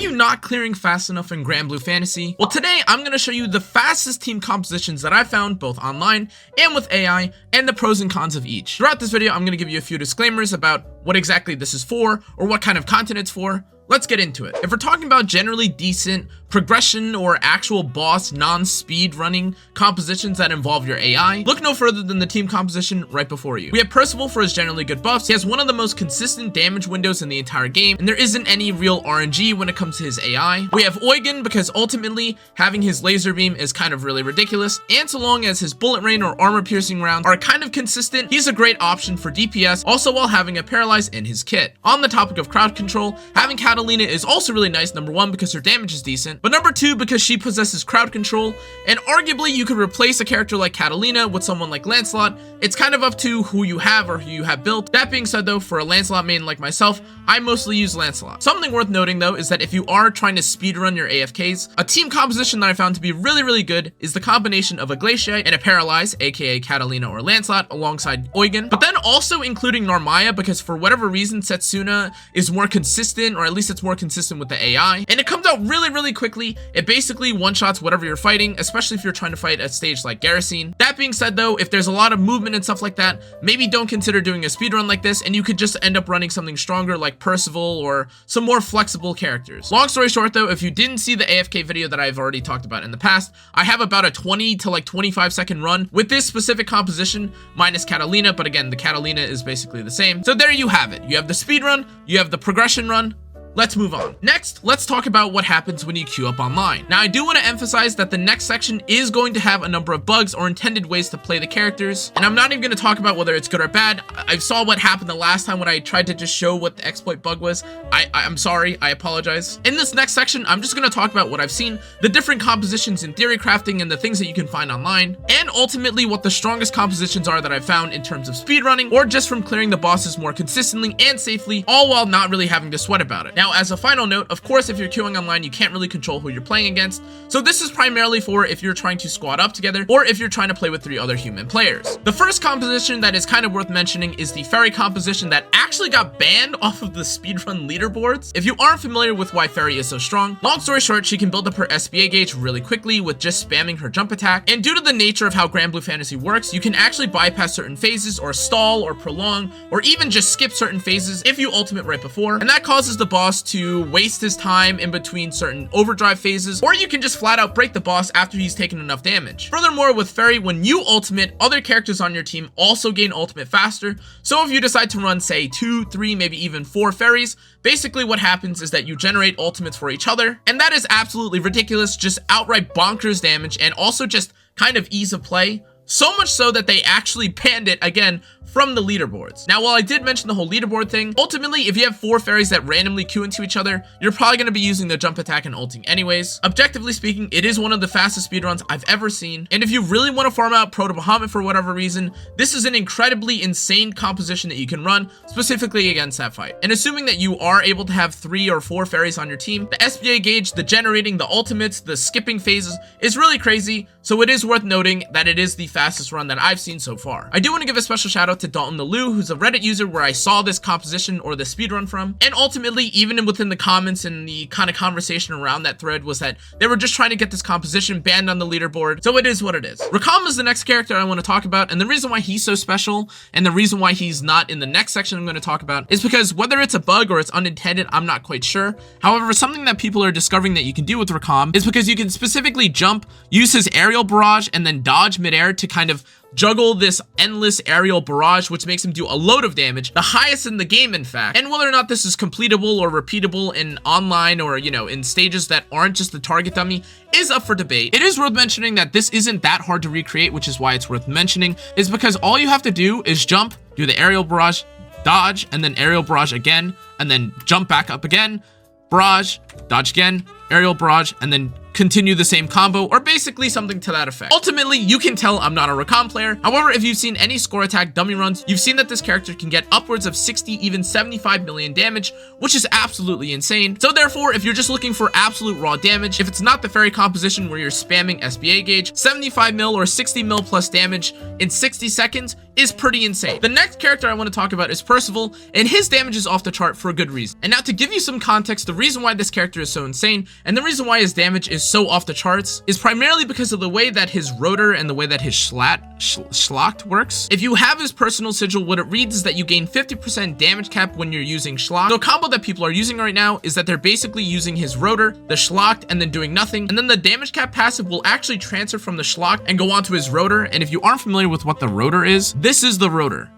you not clearing fast enough in Granblue Fantasy? Well, today I'm going to show you the fastest team compositions that I found both online and with AI, and the pros and cons of each. Throughout this video, I'm going to give you a few disclaimers about what exactly this is for, or what kind of content it's for. Let's get into it. If we're talking about generally decent progression or actual boss non-speed running compositions that involve your AI, look no further than the team composition right before you. We have Percival for his generally good buffs. He has one of the most consistent damage windows in the entire game, and there isn't any real RNG when it comes to his AI. We have Eugen because ultimately having his laser beam is kind of really ridiculous, and so long as his bullet rain or armor piercing rounds are kind of consistent, he's a great option for DPS, also while having a paralyze in his kit. On the topic of crowd control, having Catalina is also really nice, number one, because her damage is decent, but number two, because she possesses crowd control, and arguably you could replace a character like Catalina with someone like Lancelot. It's kind of up to who you have or who you have built. That being said though, for a Lancelot main like myself, I mostly use Lancelot. Something worth noting though is that if you are trying to speedrun your AFKs, a team composition that I found to be really good is the combination of a Glaciate and a Paralyze, aka Catalina or Lancelot, alongside Eugen, but then also including Narmaya, because for whatever reason Setsuna is more consistent, or at least it's more consistent with the AI, and it comes out really quickly. It basically one-shots whatever you're fighting, especially if you're trying to fight a stage like Garrison. That being said though, if there's a lot of movement and stuff like that, maybe don't consider doing a speedrun like this, and you could just end up running something stronger like Percival or some more flexible characters. Long story short though, if you didn't see the AFK video that I've already talked about in the past, I have about a 20 to like 25 second run with this specific composition minus Catalina, but again, the Catalina is basically the same. So there you have it. You have the speedrun, you have the progression run. Let's move on. Next, let's talk about what happens when you queue up online. Now, I do want to emphasize that the next section is going to have a number of bugs or intended ways to play the characters, and I'm not even going to talk about whether it's good or bad. I saw what happened the last time when I tried to just show what the exploit bug was. I'm sorry, I apologize. In this next section, I'm just going to talk about what I've seen, the different compositions in theory crafting and the things that you can find online, and ultimately what the strongest compositions are that I've found in terms of speedrunning, or just from clearing the bosses more consistently and safely, all while not really having to sweat about it. Now, as a final note, of course, if you're queuing online, you can't really control who you're playing against, so this is primarily for if you're trying to squad up together, or if you're trying to play with 3 other human players. The first composition that is kind of worth mentioning is the Ferry composition that actually got banned off of the speedrun leaderboards. If you aren't familiar with why Ferry is so strong, long story short, she can build up her SBA gauge really quickly with just spamming her jump attack, and due to the nature of how Granblue Fantasy works, you can actually bypass certain phases, or stall, or prolong, or even just skip certain phases if you ultimate right before, and that causes the boss to waste his time in between certain overdrive phases, or you can just flat out break the boss after he's taken enough damage. Furthermore, with Ferry, when you ultimate, other characters on your team also gain ultimate faster, so if you decide to run, say, 2, 3, maybe even 4 Ferries, basically what happens is that you generate ultimates for each other, and that is absolutely ridiculous, just outright bonkers damage, and also just kind of ease of play. So much so that they actually banned it again from the leaderboards. Now, while I did mention the whole leaderboard thing, ultimately, if you have 4 Ferries that randomly queue into each other, you're probably going to be using the jump attack and ulting anyways. Objectively speaking, it is one of the fastest speedruns I've ever seen, and if you really want to farm out Pro to Bahamut for whatever reason, this is an incredibly insane composition that you can run, specifically against that fight. And assuming that you are able to have 3 or 4 Ferries on your team, the SBA gauge, the generating, the ultimates, the skipping phases is really crazy, so it is worth noting that it is the fastest run that I've seen so far. I do want to give a special shout out to Dalton the Lou, who's a Reddit user where I saw this composition or the speedrun from, and ultimately, even within the comments and the kind of conversation around that thread was that they were just trying to get this composition banned on the leaderboard, so it is what it is. Rackam is the next character I want to talk about, and the reason why he's so special, and the reason why he's not in the next section I'm going to talk about, is because whether it's a bug or it's unintended, I'm not quite sure. However, something that people are discovering that you can do with Rackam is because you can specifically jump, use his aerial barrage, and then dodge midair to kind of juggle this endless aerial barrage, which makes him do a load of damage, the highest in the game in fact. And whether or not this is completable or repeatable in online or, you know, in stages that aren't just the target dummy is up for debate. It is worth mentioning that this isn't that hard to recreate, which is why it's worth mentioning, is because all you have to do is jump, do the aerial barrage, dodge, and then aerial barrage again, and then jump back up again, barrage, dodge again, aerial barrage, and then continue the same combo, or basically something to that effect. Ultimately, you can tell I'm not a Rackam player. However, if you've seen any score attack dummy runs, you've seen that this character can get upwards of 60, even 75 million damage, which is absolutely insane. So therefore, if you're just looking for absolute raw damage, if it's not the Ferry composition where you're spamming SBA gauge, 75 mil or 60 mil plus damage in 60 seconds is pretty insane. The next character I want to talk about is Percival, and his damage is off the chart for a good reason. And now to give you some context, the reason why this character is so insane, and the reason why his damage is so off the charts, is primarily because of the way that his rotor and the way that his schlocked works. If you have his personal sigil, what it reads is that you gain 50% damage cap when you're using schlock. So a combo that people are using right now is that they're basically using his rotor, the schlocked, and then doing nothing, and then the damage cap passive will actually transfer from the schlock and go onto his rotor. And if you aren't familiar with what the rotor is, this is the rotor.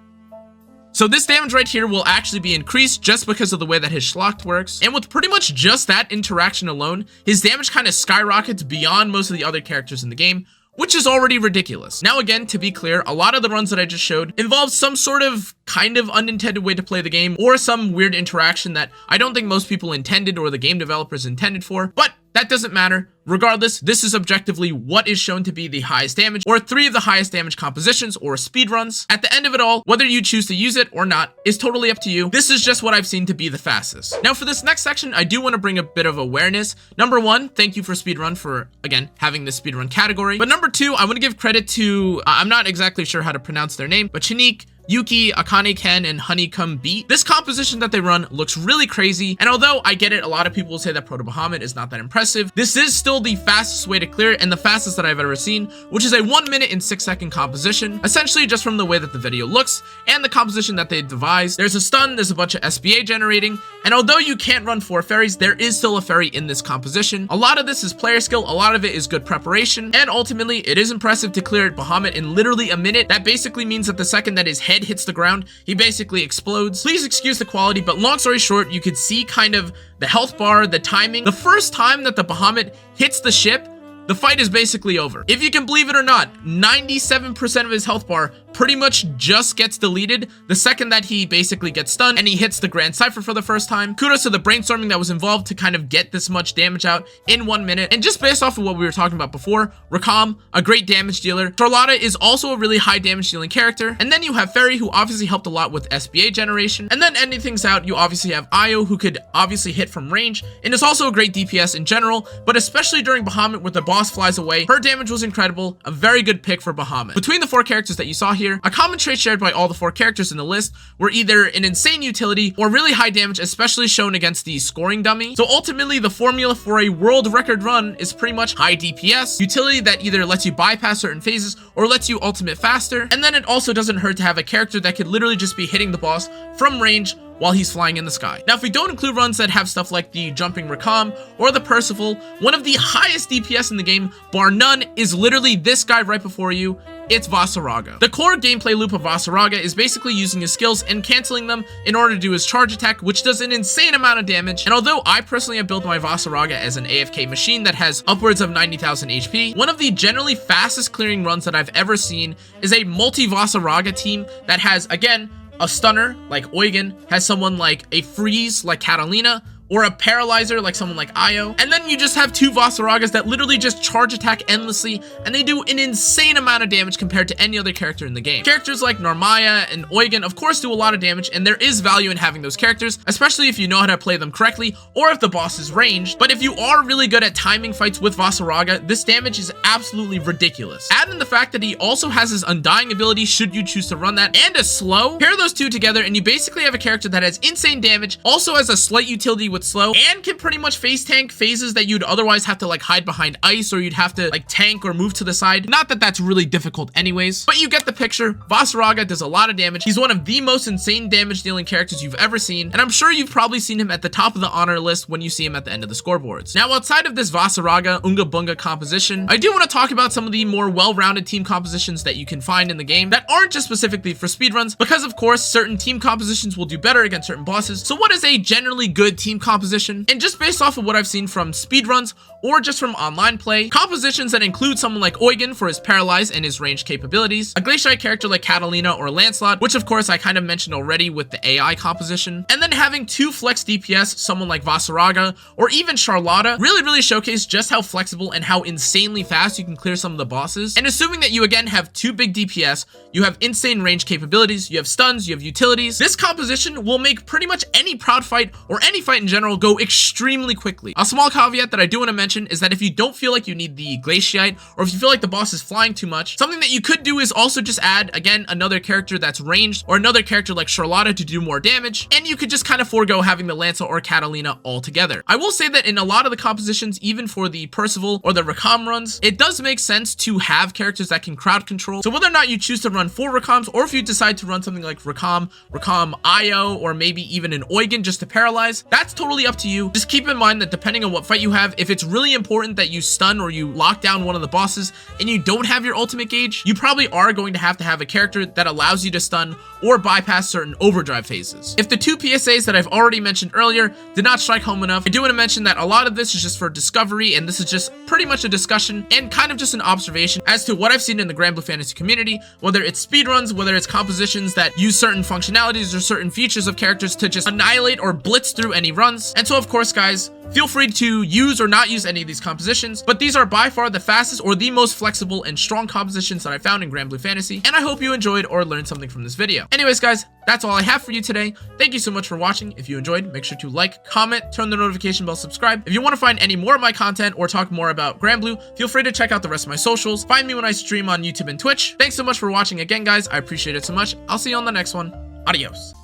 So this damage right here will actually be increased just because of the way that his schlocked works. And with pretty much just that interaction alone, his damage kind of skyrockets beyond most of the other characters in the game, which is already ridiculous. Now again, to be clear, a lot of the runs that I just showed involve some sort of kind of unintended way to play the game, or some weird interaction that I don't think most people intended or the game developers intended for, but that doesn't matter. Regardless, this is objectively what is shown to be the highest damage, or 3 of the highest damage compositions or speedruns. At the end of it all, whether you choose to use it or not is totally up to you. This is just what I've seen to be the fastest. Now for this next section, I do want to bring a bit of awareness. Number 1, thank you for Speedrun for, again, having this speedrun category. But number 2, I want to give credit to, I'm not exactly sure how to pronounce their name, but Chinique, Yuki, Akane Ken, and Honeycomb Beat. This composition that they run looks really crazy, and although I get it, a lot of people will say that Proto Bahamut is not that impressive, this is still the fastest way to clear it and the fastest that I've ever seen, which is a 1 minute and 6 second composition, essentially just from the way that the video looks and the composition that they devised. There's a stun, there's a bunch of SBA generating, and although you can't run 4 ferries, there is still a ferry in this composition. A lot of this is player skill, a lot of it is good preparation, and ultimately it is impressive to clear Bahamut in literally a minute. That basically means that the second that his head hits the ground, he basically explodes. Please excuse the quality, but long story short, you could see kind of the health bar, the timing. The first time that the Bahamut hits the ship, the fight is basically over. If you can believe it or not, 97% of his health bar pretty much just gets deleted the second that he basically gets stunned and he hits the Grand Cypher for the first time. Kudos to the brainstorming that was involved to kind of get this much damage out in 1 minute. And just based off of what we were talking about before, Rackam, a great damage dealer. Charlotta is also a really high damage dealing character. And then you have Ferry, who obviously helped a lot with SBA generation. And then ending things out, you obviously have Io, who could obviously hit from range and is also a great DPS in general, but especially during Bahamut where the boss flies away, her damage was incredible. A very good pick for Bahamut. Between the 4 characters that you saw here, a common trait shared by all the 4 characters in the list were either an insane utility or really high damage, especially shown against the scoring dummy. So ultimately, the formula for a world record run is pretty much high DPS, utility that either lets you bypass certain phases or lets you ultimate faster, and then it also doesn't hurt to have a character that could literally just be hitting the boss from range while he's flying in the sky. Now, if we don't include runs that have stuff like the jumping Rackam or the Percival, one of the highest DPS in the game, bar none, is literally this guy right before you. It's Vaseraga. The core gameplay loop of Vaseraga is basically using his skills and canceling them in order to do his charge attack, which does an insane amount of damage. And although I personally have built my Vaseraga as an AFK machine that has upwards of 90,000 HP, one of the generally fastest clearing runs that I've ever seen is a multi-Vaseraga team that has, again, a stunner like Eugen, has someone like a freeze like Catalina, or a paralyzer like someone like Io, and then you just have 2 Vaseragas that literally just charge attack endlessly, and they do an insane amount of damage compared to any other character in the game. Characters like Narmaya and Eugen of course do a lot of damage, and there is value in having those characters, especially if you know how to play them correctly or if the boss is ranged. But if you are really good at timing fights with Vaseraga, this damage is absolutely ridiculous. Add in the fact that he also has his undying ability should you choose to run that, and a slow. Pair those 2 together and you basically have a character that has insane damage, also has a slight utility with slow, and can pretty much phase tank phases that you'd otherwise have to like hide behind ice, or you'd have to like tank or move to the side. Not that that's really difficult anyways, but you get the picture. Vaseraga does a lot of damage. He's one of the most insane damage dealing characters you've ever seen, and I'm sure you've probably seen him at the top of the honor list when you see him at the end of the scoreboards. Now, outside of this Vaseraga Unga Bunga composition, I do want to talk about some of the more well-rounded team compositions that you can find in the game that aren't just specifically for speedruns, because of course certain team compositions will do better against certain bosses. So what is a generally good team composition. And just based off of what I've seen from speedruns or just from online play, compositions that include someone like Eugen for his paralyze and his ranged capabilities, a glaciate character like Catalina or Lancelot, which of course I kind of mentioned already with the AI composition, and then having 2 flex DPS, someone like Vaseraga or even Charlotta, really showcase just how flexible and how insanely fast you can clear some of the bosses. And assuming that you again have 2 big DPS, you have insane range capabilities, you have stuns, you have utilities, this composition will make pretty much any proud fight or any fight in general go extremely quickly. A small caveat that I do want to mention is that if you don't feel like you need the glaciate, or if you feel like the boss is flying too much, something that you could do is also just add, again, another character that's ranged or another character like Charlotta to do more damage, and you could just kind of forego having the Lancelot or Catalina altogether. I will say that in a lot of the compositions, even for the Percival or the Rackam runs, it does make sense to have characters that can crowd control. So whether or not you choose to run 4 Rackams, or if you decide to run something like Rackam Io, or maybe even an Eugen just to paralyze, that's totally up to you. Just keep in mind that depending on what fight you have, if it's really important that you stun or you lock down one of the bosses and you don't have your ultimate gauge, you probably are going to have a character that allows you to stun or bypass certain overdrive phases. If the 2 PSAs that I've already mentioned earlier did not strike home enough, I do want to mention that a lot of this is just for discovery, and this is just pretty much a discussion and kind of just an observation as to what I've seen in the Granblue fantasy community, whether it's speedruns, whether it's compositions that use certain functionalities or certain features of characters to just annihilate or blitz through any runs. And so of course, guys, feel free to use or not use any of these compositions, but these are by far the fastest or the most flexible and strong compositions that I found in Granblue Fantasy, and I hope you enjoyed or learned something from this video. Anyways, guys, that's all I have for you today. Thank you so much for watching. If you enjoyed, make sure to like, comment, turn the notification bell, subscribe. If you want to find any more of my content or talk more about Granblue, feel free to check out the rest of my socials. Find me when I stream on YouTube and Twitch. Thanks so much for watching again, guys. I appreciate it so much. I'll see you on the next one. Adios.